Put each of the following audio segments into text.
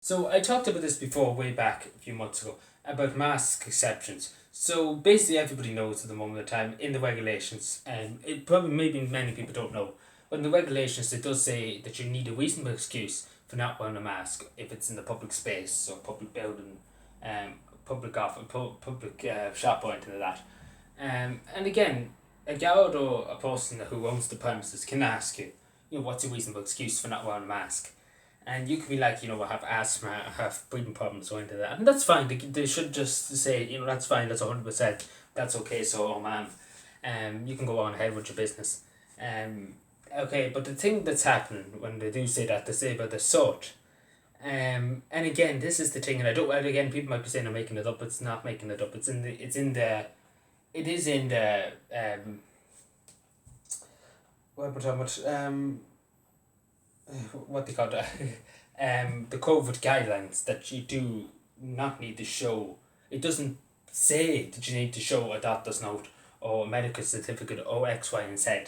So I talked about this before, way back a few months ago, about mask exceptions. So basically, everybody knows at the moment of time in the regulations, and it probably maybe many people don't know, but in the regulations it does say that you need a reasonable excuse for not wearing a mask if it's in the public space or public building, um, public office, public shop or anything like that. And again, a guard or a person who owns the premises can ask you, what's a reasonable excuse for not wearing a mask? And you could be like, I have asthma, I have breathing problems, or anything like that. And that's fine. They should just say, that's fine, that's 100%. That's okay, so, oh man. You can go on ahead with your business. Okay, but the thing that's happening when they do say that, they say about the sort. And again, this is the thing, and again, people might be saying I'm making it up, it's not making it up. It is in the, what they call it, the COVID guidelines that you do not need to show. It doesn't say that you need to show a doctor's note or a medical certificate or X, Y, and Z.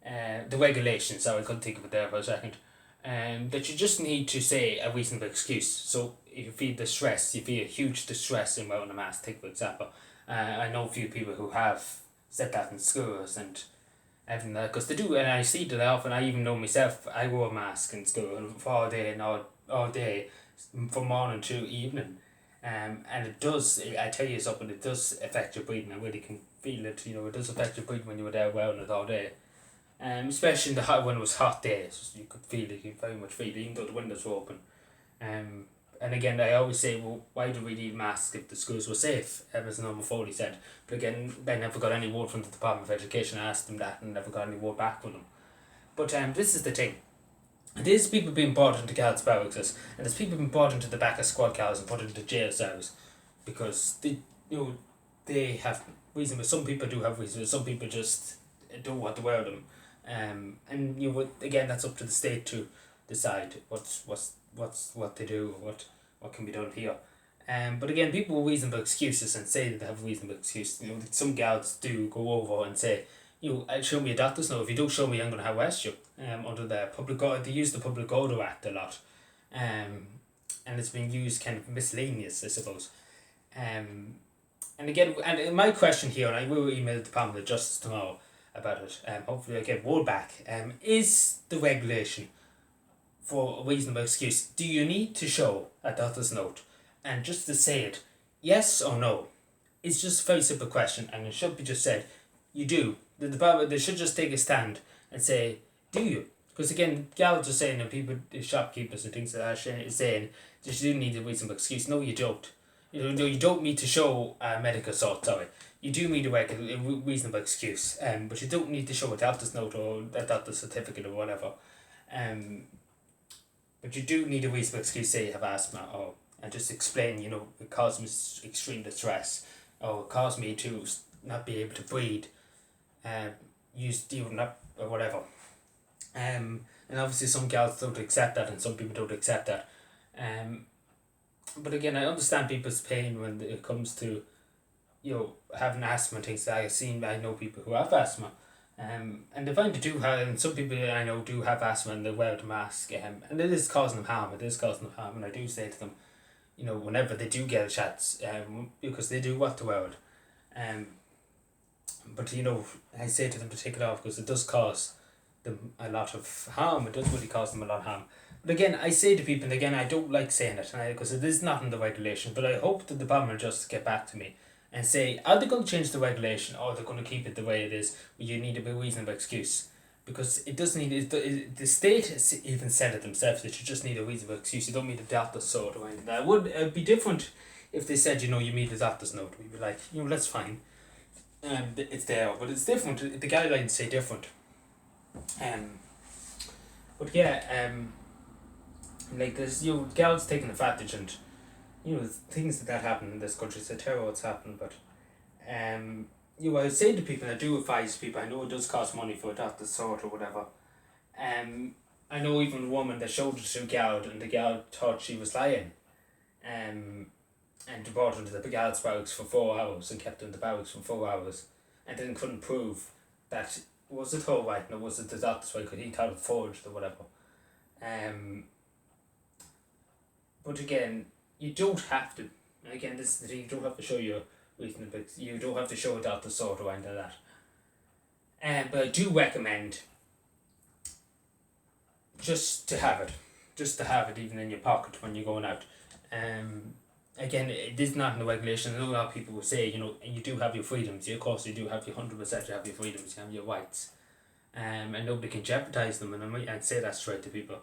The regulations, sorry, I couldn't think of it there for a second. That you just need to say a reasonable excuse. So if you feel distress, you feel huge distress in wearing a mask, take for example. I know a few people who have said that in schools and everything like that, because they do, and I see that often. I even know myself, I wore a mask in school and for all day and all day, from morning to evening. And it does, I tell you something, it does affect your breathing. I really can feel it, it does affect your breathing when you were there wearing it all day. Especially in the hot, when it was hot days, you could feel it, you could very much feel it, even though the windows were open. Um, and again, I always say, well, why do we need masks if the schools were safe, as Norman Foley said. But again, I never got any word from the Department of Education. I asked them that and never got any word back from them. But this is the thing. There's people being brought into guards' barracks, and there's people being brought into the back of squad cars and put into jail cells because they have reason, but some people do have reason, some people just don't want to wear them. And again, that's up to the state to decide what they do, what can be done here. But again, people with reasonable excuses and say that they have reasonable excuse. Some guards do go over and say, show me a doctor's note. If you don't show me, I'm going to arrest you. Under the public order, they use the Public Order Act a lot, and it's been used kind of miscellaneous, I suppose. And again, and my question here, and I will email the Department of Justice tomorrow about it. Hopefully, I get word back. Is the regulation for a reasonable excuse? Do you need to show a doctor's note? And just to say it, yes or no, it's just a very simple question, and it should be just said. You do. The department, they should just take a stand and say, do you? Because again, gals are saying, and people, the shopkeepers and things like that are saying that you do need a reasonable excuse. No, you don't. You don't need to show a medical sort. Sorry, you do need a reasonable excuse. But you don't need to show a doctor's note or a doctor's certificate or whatever. But you do need a reasonable excuse. Say you have asthma, or and just explain. It caused me extreme distress, or it caused me to not be able to breathe. Use deodorant up or whatever. And obviously some gals don't accept that and some people don't accept that. But again, I understand people's pain when it comes to, having asthma and things. I know people who have asthma. And they find they do have, and some people I know do have asthma and they wear the mask. And it is causing them harm. It is causing them harm, and I do say to them, whenever they do get a chance, because they do want to wear it. But I say to them to take it off because it does cause them a lot of harm. It does really cause them a lot of harm. But again, I say to people, and again, I don't like saying it because it is not in the regulation. But I hope the Department will just get back to me and say, are they going to change the regulation or they're going to keep it the way it is? Where you need a reasonable excuse, because it doesn't need the state has even said it themselves that you just need a reasonable excuse. You don't need a doctor's note or anything. That would be different if they said you need a doctor's note. We'd be like, that's fine. It's there, but it's different. The guidelines say different. But yeah, like there's girls taking advantage, and things that happen in this country. It's a terror what's happened, but I would say to people, I do advise people. I know it does cost money for a doctor's sort or whatever. I know even a woman that showed it to a gal, and the gal thought she was lying. And brought her to the guards' barracks for 4 hours and kept her in the barracks for 4 hours, and then couldn't prove that was it her right or was it the doctor's right because he thought it forged or whatever. But again, you don't have to. And again, this is the thing, you don't have to show your reason, but you don't have to show it out the sort or anything like that. But I do recommend just to have it. Just to have it even in your pocket when you're going out. Again, it is not in the regulation. I know a lot of people will say, you do have your freedoms. Of course, you do have your 100%. You have your freedoms. You have your rights. And nobody can jeopardize them. And I'd say that straight to people.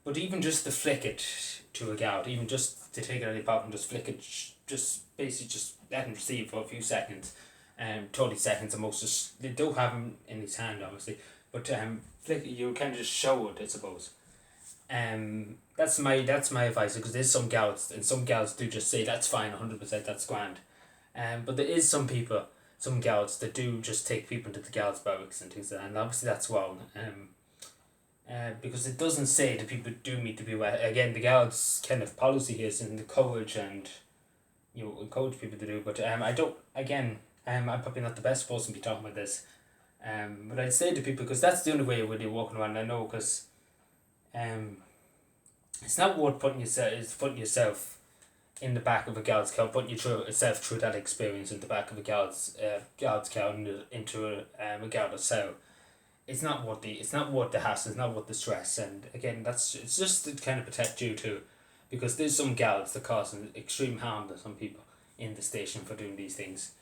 But even just to flick it to a guard, even just to take it out of your pocket and just flick it, just basically just let him receive for a few seconds, 30 seconds at most. Just they don't have him in his hand, obviously, but flick it, you can just show it, I suppose. That's my advice, because there's some gals, and some gals do just say that's fine, 100%, that's grand. But there is some people, some gals that do just take people to the gals barracks and things like that, and obviously that's wrong. Because it doesn't say that people do need to be aware. Again, the guards kind of policy here is in the courage and encourage people to do. But I don't. Again, I'm probably not the best person to be talking about this. But I'd say to people, because that's the only way when you're walking around. I know, because it's not worth putting yourself in the back of a guard's car, putting yourself through that experience in the back of a guard's car into a guard's cell. It's not worth the hassle, it's not worth the stress, and again, it's just to kind of protect you too, because there's some guards that cause extreme harm to some people in the station for doing these things,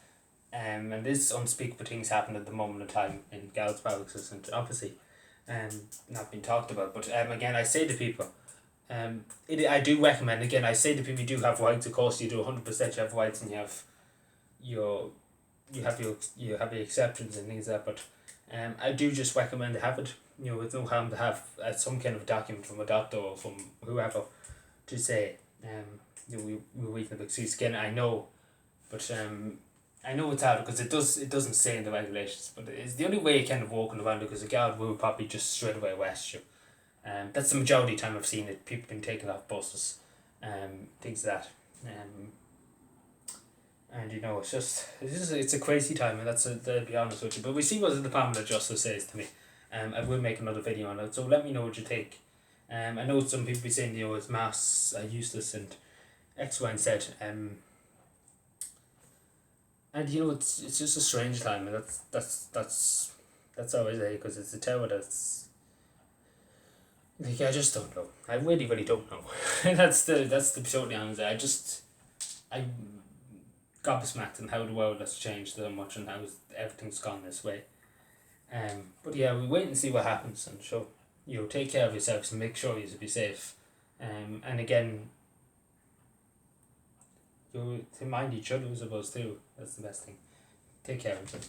and there's unspeakable things happen at the moment in time in guards barracks, and obviously, not being talked about. But again, I say to people, I do recommend. Again, I say to people, you do have rights. Of course, you do 100%. You have rights, and you have your exceptions and things like that. But I do just recommend to have it. With no harm to have some kind of document from a doctor or from whoever to say, we reasonable excuse. Again, I know, but I know it's hard because it doesn't say in the regulations, but it's the only way you kind of walking around, because a guard will probably just straight away arrest you. That's the majority of the time I've seen it. People been taken off buses, things like that. And it's a crazy time, and to be honest with you. But we see what the Department of Justice says to me. I will make another video on it, so let me know what you think. I know some people be saying it's masks are useless and X, Y, and Z. And it's just a strange time, and that's always there, because it's a terror that's like, I just don't know. I really don't know. that's the totally honest. I gobsmacked in how the world has changed so much and how everything's gone this way. But yeah, we wait and see what happens, and so take care of yourselves and make sure you be safe. And again, to mind each other, I suppose, too. That's the best thing. Take care of yourself.